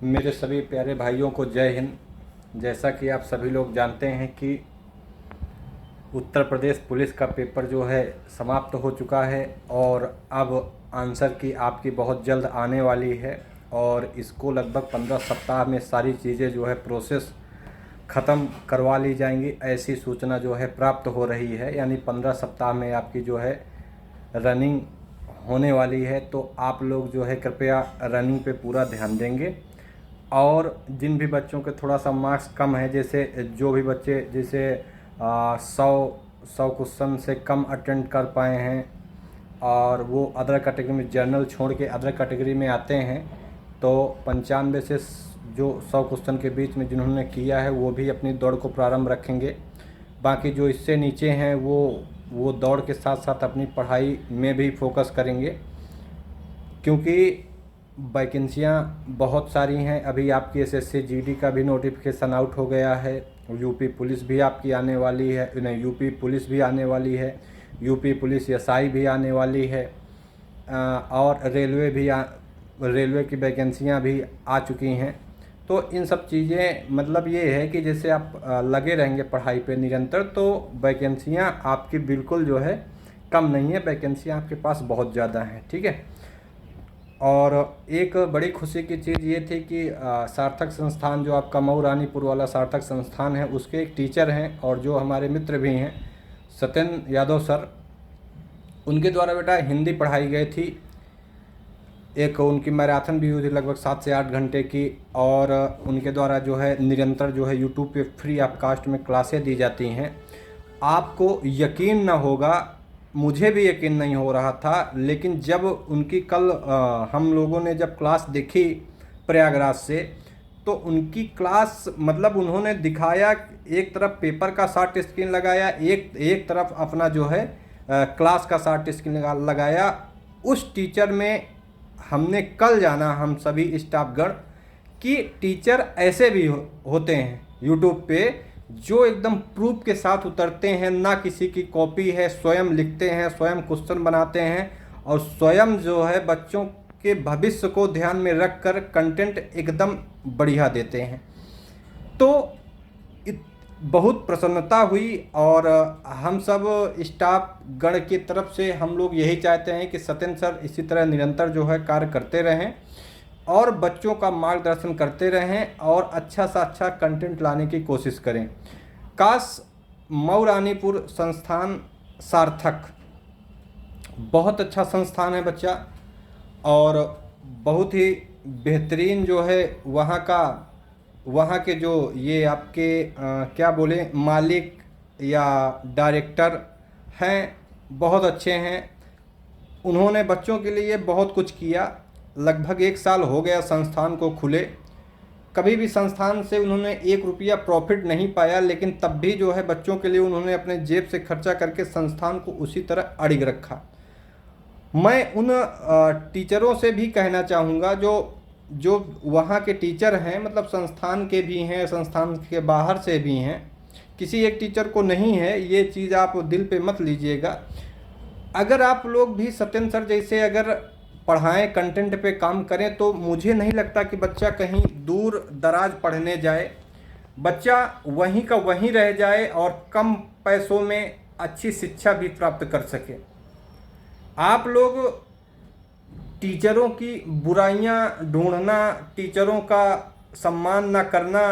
मेरे सभी प्यारे भाइयों को जय हिंद। जैसा कि आप सभी लोग जानते हैं कि उत्तर प्रदेश पुलिस का पेपर जो है समाप्त हो चुका है और अब आंसर की आपकी बहुत जल्द आने वाली है और इसको लगभग 15 सप्ताह में सारी चीज़ें जो है प्रोसेस ख़त्म करवा ली जाएंगी, ऐसी सूचना जो है प्राप्त हो रही है। यानी 15 सप्ताह में आपकी जो है रनिंग होने वाली है। तो आप लोग जो है कृपया रनिंग पे पूरा ध्यान देंगे और जिन भी बच्चों के थोड़ा सा मार्क्स कम है, जैसे जो भी बच्चे जैसे 100 क्वेश्चन से कम अटेंड कर पाए हैं और वो अदर कैटेगरी में जनरल छोड़ के अदर कैटेगरी में आते हैं, तो 95 से जो 100 क्वेश्चन के बीच में जिन्होंने किया है वो भी अपनी दौड़ को प्रारंभ रखेंगे। बाकी जो इससे नीचे हैं वो दौड़ के साथ साथ अपनी पढ़ाई में भी फोकस करेंगे, क्योंकि वैकेंसियाँ बहुत सारी हैं। अभी आपकी एसएससी जीडी का भी नोटिफिकेशन आउट हो गया है, यूपी पुलिस भी आपकी आने वाली है, नहीं यूपी पुलिस भी आने वाली है, यूपी पुलिस एसआई भी आने वाली है और रेलवे की वैकेंसियाँ भी आ चुकी हैं। तो इन सब चीज़ें मतलब ये है कि जैसे आप लगे रहेंगे पढ़ाई पे निरंतर, तो वैकेंसियाँ आपकी बिल्कुल जो है कम नहीं है, वैकेंसियाँ आपके पास बहुत ज़्यादा हैं। ठीक है। और एक बड़ी खुशी की चीज़ ये थी कि सार्थक संस्थान जो आपका मऊ रानीपुर वाला सार्थक संस्थान है, उसके एक टीचर हैं और जो हमारे मित्र भी हैं, सत्येंद्र यादव सर, उनके द्वारा बेटा हिंदी पढ़ाई गई थी। एक उनकी मैराथन भी हुई थी लगभग 7 से 8 घंटे की, और उनके द्वारा जो है निरंतर जो है यूट्यूब पे फ्री ऑफ कास्ट में क्लासें दी जाती हैं। आपको यकीन ना होगा, मुझे भी यकीन नहीं हो रहा था, लेकिन जब उनकी कल हम लोगों ने जब क्लास देखी प्रयागराज से, तो उनकी क्लास मतलब उन्होंने दिखाया, एक तरफ पेपर का शॉर्ट स्क्रीन लगाया, एक तरफ अपना जो है क्लास का शॉर्ट स्क्रीन लगाया। उस टीचर में हमने कल जाना हम सभी स्टाफगण कि टीचर ऐसे भी होते हैं यूट्यूब पे, जो एकदम प्रूफ के साथ उतरते हैं, ना किसी की कॉपी है, स्वयं लिखते हैं, स्वयं क्वेश्चन बनाते हैं और स्वयं जो है बच्चों के भविष्य को ध्यान में रखकर कंटेंट एकदम बढ़िया देते हैं। तो बहुत प्रसन्नता हुई और हम सब स्टाफ गण की तरफ से हम लोग यही चाहते हैं कि सत्येंद्र सर इसी तरह निरंतर जो है कार्य करते रहें और बच्चों का मार्गदर्शन करते रहें और अच्छा सा अच्छा कंटेंट लाने की कोशिश करें। काश मऊ रानीपुर संस्थान सार्थक बहुत अच्छा संस्थान है बच्चा, और बहुत ही बेहतरीन जो है वहाँ के जो ये आपके क्या बोले मालिक या डायरेक्टर हैं, बहुत अच्छे हैं। उन्होंने बच्चों के लिए बहुत कुछ किया। लगभग 1 साल हो गया संस्थान को खुले, कभी भी संस्थान से उन्होंने 1 रुपया प्रॉफिट नहीं पाया, लेकिन तब भी जो है बच्चों के लिए उन्होंने अपने जेब से खर्चा करके संस्थान को उसी तरह अड़िग रखा। मैं उन टीचरों से भी कहना चाहूँगा जो वहाँ के टीचर हैं, मतलब संस्थान के भी हैं, संस्थान के बाहर से भी हैं, किसी एक टीचर को नहीं है, ये चीज़ आप दिल पे मत लीजिएगा। अगर आप लोग भी सत्येंद्र सर जैसे अगर पढ़ाएं, कंटेंट पे काम करें, तो मुझे नहीं लगता कि बच्चा कहीं दूर दराज पढ़ने जाए। बच्चा वहीं का वहीं रह जाए और कम पैसों में अच्छी शिक्षा भी प्राप्त कर सके। आप लोग टीचरों की बुराइयां ढूंढना, टीचरों का सम्मान न करना,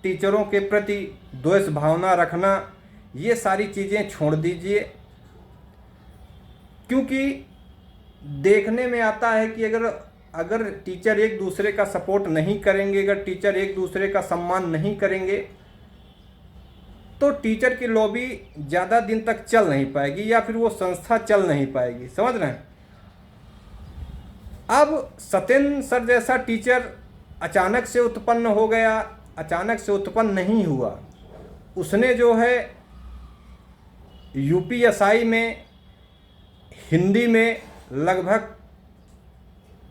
टीचरों के प्रति द्वेष भावना रखना, ये सारी चीज़ें छोड़ दीजिए। क्योंकि देखने में आता है कि अगर टीचर एक दूसरे का सपोर्ट नहीं करेंगे, अगर टीचर एक दूसरे का सम्मान नहीं करेंगे, तो टीचर की लॉबी ज़्यादा दिन तक चल नहीं पाएगी या फिर वो संस्था चल नहीं पाएगी। समझ रहे हैं? अब सत्येंद्र सर जैसा टीचर अचानक से उत्पन्न हो गया, अचानक से उत्पन्न नहीं हुआ। उसने जो है यूपीएसआई में हिंदी में लगभग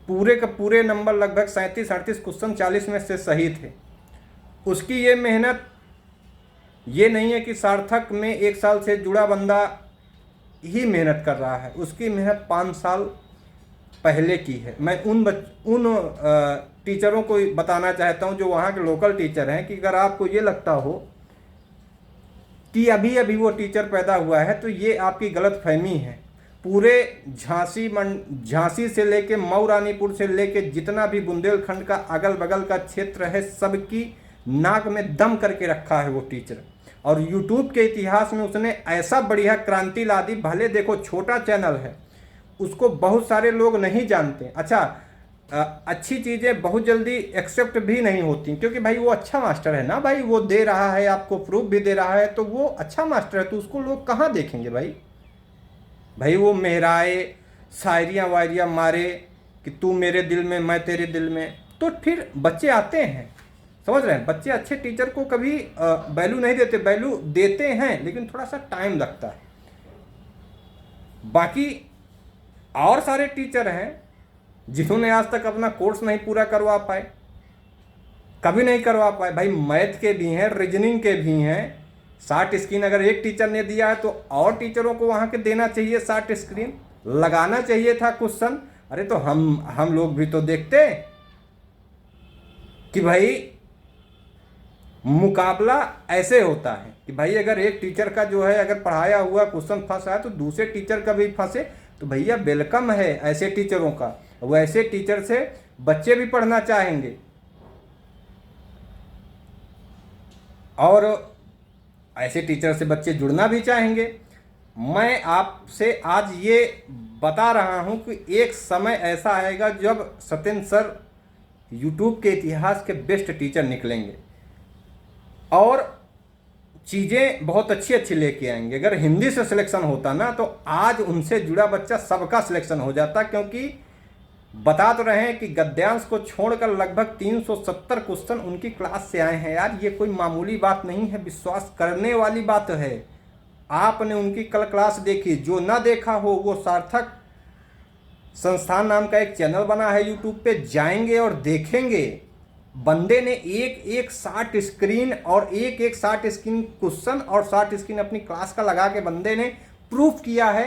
पूरे का पूरे नंबर, लगभग 37-38 क्वेश्चन 40 में से सही थे। उसकी ये मेहनत ये नहीं है कि सार्थक में 1 साल से जुड़ा बंदा ही मेहनत कर रहा है, उसकी मेहनत 5 साल पहले की है। मैं उन टीचरों को बताना चाहता हूं जो वहाँ के लोकल टीचर हैं कि अगर आपको ये लगता हो कि अभी अभी वो टीचर पैदा हुआ है तो ये आपकी गलत फहमी है। पूरे झांसी से लेके मऊ रानीपुर से लेके जितना भी बुंदेलखंड का अगल बगल का क्षेत्र है, सबकी नाक में दम करके रखा है वो टीचर। और यूट्यूब के इतिहास में उसने ऐसा बढ़िया क्रांति ला दी। भले देखो छोटा चैनल है, उसको बहुत सारे लोग नहीं जानते। अच्छा, अच्छी चीज़ें बहुत जल्दी एक्सेप्ट भी नहीं होती, क्योंकि भाई वो अच्छा मास्टर है ना भाई, वो दे रहा है आपको, प्रूफ भी दे रहा है, तो वो अच्छा मास्टर है, तो उसको लोग कहाँ देखेंगे भाई। भाई वो मेहराए, शायरियाँ वायरियाँ मारे कि तू मेरे दिल में मैं तेरे दिल में, तो फिर बच्चे आते हैं। समझ रहे हैं, बच्चे अच्छे टीचर को कभी वैल्यू नहीं देते, वैल्यू देते हैं लेकिन थोड़ा सा टाइम लगता है। बाकी और सारे टीचर हैं जिन्होंने आज तक अपना कोर्स नहीं पूरा करवा पाए, कभी नहीं करवा पाए। भाई मैथ के भी हैं, रीजनिंग के भी हैं। 60 स्क्रीन अगर एक टीचर ने दिया है तो और टीचरों को वहाँ के देना चाहिए। 60 स्क्रीन लगाना चाहिए था क्वेश्चन। अरे तो हम लोग भी तो देखते कि भाई मुकाबला ऐसे होता है कि भाई अगर एक टीचर का जो है अगर पढ़ाया हुआ क्वेश्चन फंसा है तो दूसरे टीचर का भी फंसे, तो भैया वेलकम है ऐसे टीचरों का। वैसे टीचर से बच्चे भी पढ़ना चाहेंगे। और ऐसे टीचर से बच्चे जुड़ना भी चाहेंगे। मैं आपसे आज ये बता रहा हूं कि एक समय ऐसा आएगा जब सत्येंद्र सर यूट्यूब के इतिहास के बेस्ट टीचर निकलेंगे और चीज़ें बहुत अच्छी अच्छी लेके आएंगे। अगर हिंदी से सिलेक्शन होता ना तो आज उनसे जुड़ा बच्चा सबका सिलेक्शन हो जाता, क्योंकि बता तो रहे हैं कि गद्यांश को छोड़कर लगभग 370 क्वेश्चन उनकी क्लास से आए हैं। यार ये कोई मामूली बात नहीं है, विश्वास करने वाली बात है। आपने उनकी कल क्लास देखी, जो ना देखा हो वो सार्थक संस्थान नाम का एक चैनल बना है यूट्यूब पे, जाएंगे और देखेंगे। बंदे ने एक 60 स्क्रीन और एक 60 स्क्रीन क्वेश्चन और 60 स्क्रीन अपनी क्लास का लगा के बंदे ने प्रूफ किया है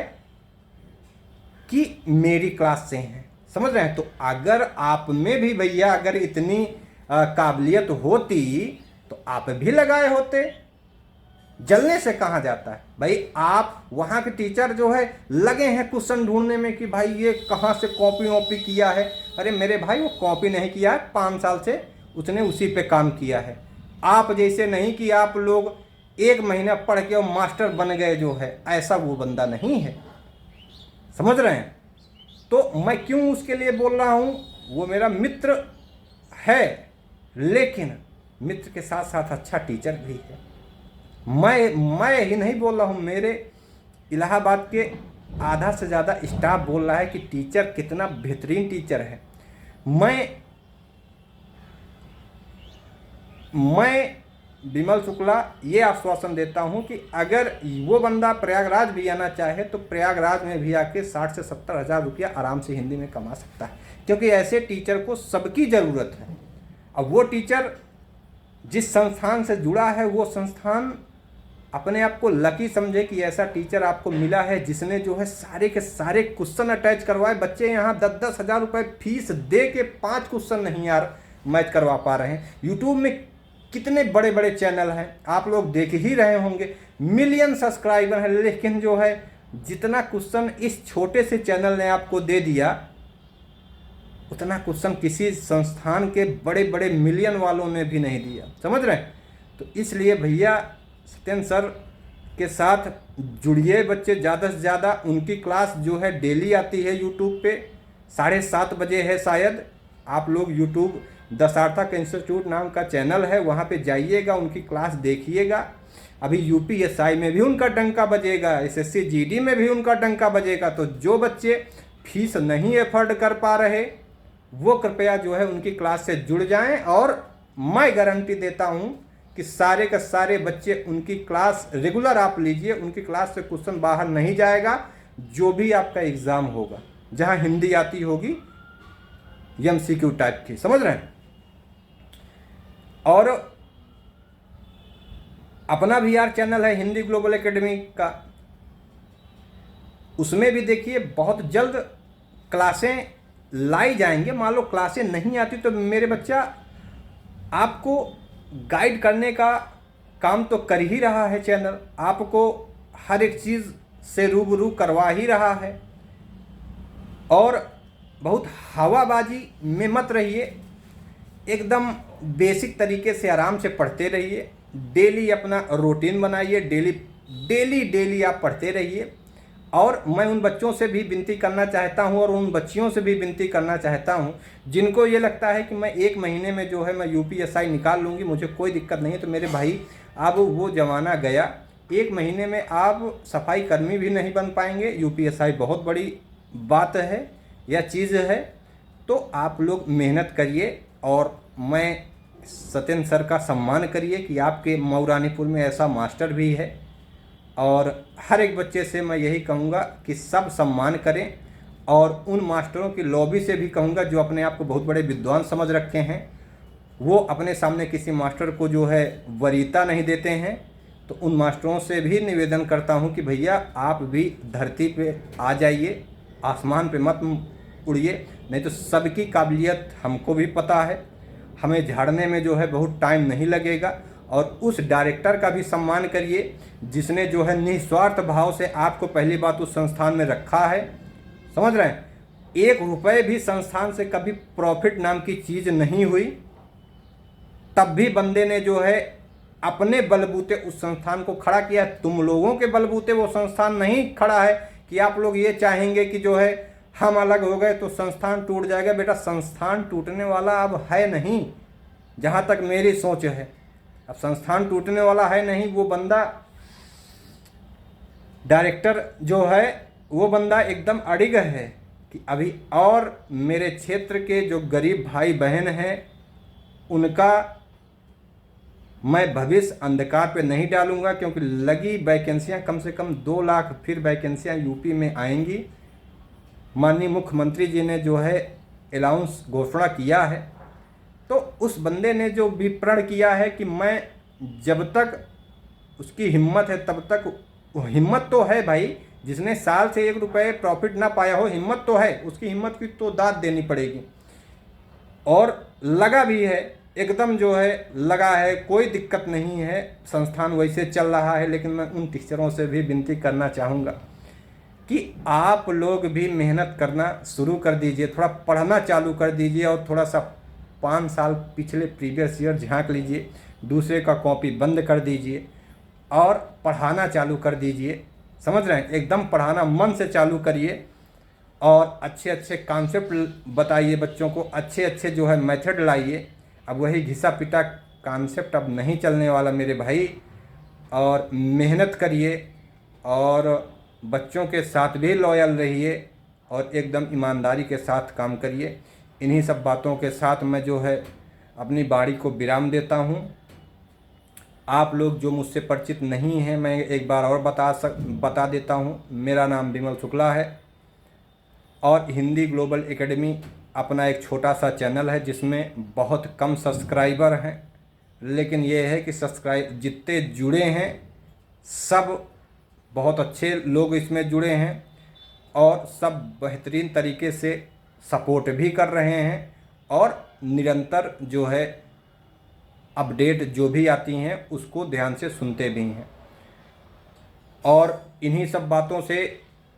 कि मेरी क्लास से हैं। समझ रहे हैं। तो अगर आप में भी भैया अगर इतनी काबिलियत होती तो आप भी लगाए होते। जलने से कहाँ जाता है भाई। आप वहाँ के टीचर जो है लगे हैं क्वेश्चन ढूंढने में कि भाई ये कहाँ से कॉपी वॉपी किया है। अरे मेरे भाई वो कॉपी नहीं किया है, 5 साल से उसने उसी पे काम किया है। आप जैसे नहीं कि आप लोग 1 महीना पढ़ के और मास्टर बन गए जो है, ऐसा वो बंदा नहीं है। समझ रहे हैं। तो मैं क्यों उसके लिए बोल रहा हूँ, वो मेरा मित्र है लेकिन मित्र के साथ साथ अच्छा टीचर भी है। मैं ही नहीं बोल रहा हूँ, मेरे इलाहाबाद के आधा से ज़्यादा स्टाफ बोल रहा है कि टीचर कितना बेहतरीन टीचर है। मैं विमल शुक्ला ये आश्वासन देता हूँ कि अगर वो बंदा प्रयागराज भी आना चाहे तो प्रयागराज में भी आके 60 से 70 हज़ार रुपया आराम से हिंदी में कमा सकता है, क्योंकि ऐसे टीचर को सबकी ज़रूरत है। अब वो टीचर जिस संस्थान से जुड़ा है वो संस्थान अपने आप को लकी समझे कि ऐसा टीचर आपको मिला है जिसने जो है सारे के सारे क्वेश्चन अटैच करवाए। बच्चे यहाँ 10-10 हज़ार रुपये फीस दे के 5 क्वेश्चन नहीं यार मैच करवा पा रहे हैं। यूट्यूब में कितने बड़े बड़े चैनल हैं, आप लोग देख ही रहे होंगे, मिलियन सब्सक्राइबर हैं, लेकिन जो है जितना क्वेश्चन इस छोटे से चैनल ने आपको दे दिया उतना क्वेश्चन किसी संस्थान के बड़े बड़े मिलियन वालों ने भी नहीं दिया। समझ रहे हैं। तो इसलिए भैया सत्येंद्र सर के साथ जुड़िए बच्चे ज़्यादा से ज़्यादा। उनकी क्लास जो है डेली आती है यूट्यूब पे, 7:30 बजे है शायद। आप लोग यूट्यूब द सार्थक इंस्टीट्यूट नाम का चैनल है, वहाँ पे जाइएगा, उनकी क्लास देखिएगा। अभी यूपीएसआई में भी उनका डंका बजेगा, एसएससी जीडी में भी उनका डंका बजेगा। तो जो बच्चे फीस नहीं एफर्ड कर पा रहे वो कृपया जो है उनकी क्लास से जुड़ जाएं। और मैं गारंटी देता हूं कि सारे का सारे बच्चे उनकी क्लास रेगुलर आप लीजिए, उनकी क्लास से क्वेश्चन बाहर नहीं जाएगा। जो भी आपका एग्ज़ाम होगा, जहां हिंदी आती होगी MCQ टाइप की, समझ रहे हैं। और अपना भी यार चैनल है हिंदी ग्लोबल एकेडमी का, उसमें भी देखिए बहुत जल्द क्लासें लाई जाएंगे। मान लो क्लासें नहीं आती तो मेरे बच्चा आपको गाइड करने का काम तो कर ही रहा है चैनल, आपको हर एक चीज़ से रूबरू करवा ही रहा है। और बहुत हवाबाजी में मत रहिए, एकदम बेसिक तरीके से आराम से पढ़ते रहिए। डेली अपना रूटीन बनाइए, डेली आप पढ़ते रहिए। और मैं उन बच्चों से भी विनती करना चाहता हूं और उन बच्चियों से भी विनती करना चाहता हूं जिनको ये लगता है कि मैं 1 महीने में जो है मैं यूपीएसआई निकाल लूँगी, मुझे कोई दिक्कत नहीं है। तो मेरे भाई अब वो ज़माना गया। 1 महीने में आप सफाई कर्मी भी नहीं बन पाएंगे। यूपीएसआई बहुत बड़ी बात है या चीज़ है। तो आप लोग मेहनत करिए और मैं सत्येंद्र सर का सम्मान करिए कि आपके मऊरानीपुर में ऐसा मास्टर भी है। और हर एक बच्चे से मैं यही कहूँगा कि सब सम्मान करें। और उन मास्टरों की लॉबी से भी कहूँगा जो अपने आप को बहुत बड़े विद्वान समझ रखे हैं, वो अपने सामने किसी मास्टर को जो है वरीयता नहीं देते हैं। तो उन मास्टरों से भी निवेदन करता हूँ कि भैया आप भी धरती पे आ जाइए, आसमान पे मत उड़िए, नहीं तो सबकी काबिलियत हमको भी पता है, हमें झाड़ने में जो है बहुत टाइम नहीं लगेगा। और उस डायरेक्टर का भी सम्मान करिए जिसने जो है निस्वार्थ भाव से आपको पहली बात उस संस्थान में रखा है। समझ रहे हैं, 1 रुपये भी संस्थान से कभी प्रॉफिट नाम की चीज़ नहीं हुई, तब भी बंदे ने जो है अपने बलबूते उस संस्थान को खड़ा किया। तुम लोगों के बलबूते वो संस्थान नहीं खड़ा है कि आप लोग ये चाहेंगे कि जो है हम अलग हो गए तो संस्थान टूट जाएगा। बेटा, संस्थान टूटने वाला अब है नहीं, जहाँ तक मेरी सोच है। अब संस्थान टूटने वाला है नहीं। वो बंदा डायरेक्टर जो है वो बंदा एकदम अड़िग है कि अभी और मेरे क्षेत्र के जो गरीब भाई बहन हैं उनका मैं भविष्य अंधकार पे नहीं डालूंगा, क्योंकि लगी वैकेंसियां कम से कम 2 लाख फिर वैकेंसियां यूपी में आएंगी। माननीय मुख्यमंत्री जी ने जो है अलाउंस घोषणा किया है। तो उस बंदे ने जो विप्रण किया है कि मैं जब तक उसकी हिम्मत है तब तक, हिम्मत तो है भाई, जिसने साल से 1 रुपये प्रॉफिट ना पाया हो, हिम्मत तो है, उसकी हिम्मत की तो दाद देनी पड़ेगी। और लगा भी है, एकदम जो है लगा है, कोई दिक्कत नहीं है, संस्थान वैसे चल रहा है। लेकिन मैं उन टीचरों से भी विनती करना चाहूँगा कि आप लोग भी मेहनत करना शुरू कर दीजिए, थोड़ा पढ़ना चालू कर दीजिए और थोड़ा सा 5 साल पिछले प्रीवियस ईयर झांक लीजिए, दूसरे का कॉपी बंद कर दीजिए और पढ़ाना चालू कर दीजिए। समझ रहे हैं, एकदम पढ़ाना मन से चालू करिए और अच्छे अच्छे कॉन्सेप्ट बताइए बच्चों को, अच्छे अच्छे जो है मेथड लाइए। अब वही घिसा पिटा कॉन्सेप्ट अब नहीं चलने वाला मेरे भाई। और मेहनत करिए और बच्चों के साथ भी लॉयल रहिए और एकदम ईमानदारी के साथ काम करिए। इन्हीं सब बातों के साथ मैं जो है अपनी बाड़ी को विराम देता हूँ। आप लोग जो मुझसे परिचित नहीं हैं, मैं एक बार और बता देता हूँ। मेरा नाम विमल शुक्ला है और हिंदी ग्लोबल एकेडमी अपना एक छोटा सा चैनल है जिसमें बहुत कम सब्सक्राइबर हैं। लेकिन ये है कि जितने जुड़े हैं सब बहुत अच्छे लोग इसमें जुड़े हैं और सब बेहतरीन तरीके से सपोर्ट भी कर रहे हैं और निरंतर जो है अपडेट जो भी आती हैं उसको ध्यान से सुनते भी हैं। और इन्हीं सब बातों से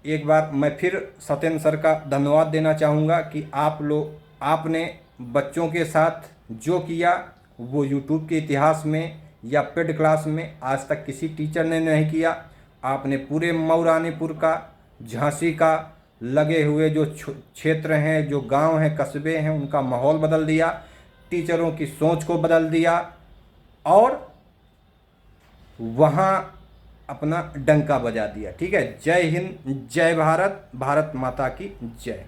एक बार मैं फिर सत्येंद्र सर का धन्यवाद देना चाहूँगा कि आपने बच्चों के साथ जो किया वो यूट्यूब के इतिहास में या पेड क्लास में आज तक किसी टीचर ने नहीं किया। आपने पूरे मऊरानीपुर का, झांसी का लगे हुए जो क्षेत्र हैं, जो गांव हैं, कस्बे हैं, उनका माहौल बदल दिया, टीचरों की सोच को बदल दिया और वहाँ अपना डंका बजा दिया। ठीक है, जय हिंद, जय भारत, भारत माता की जय।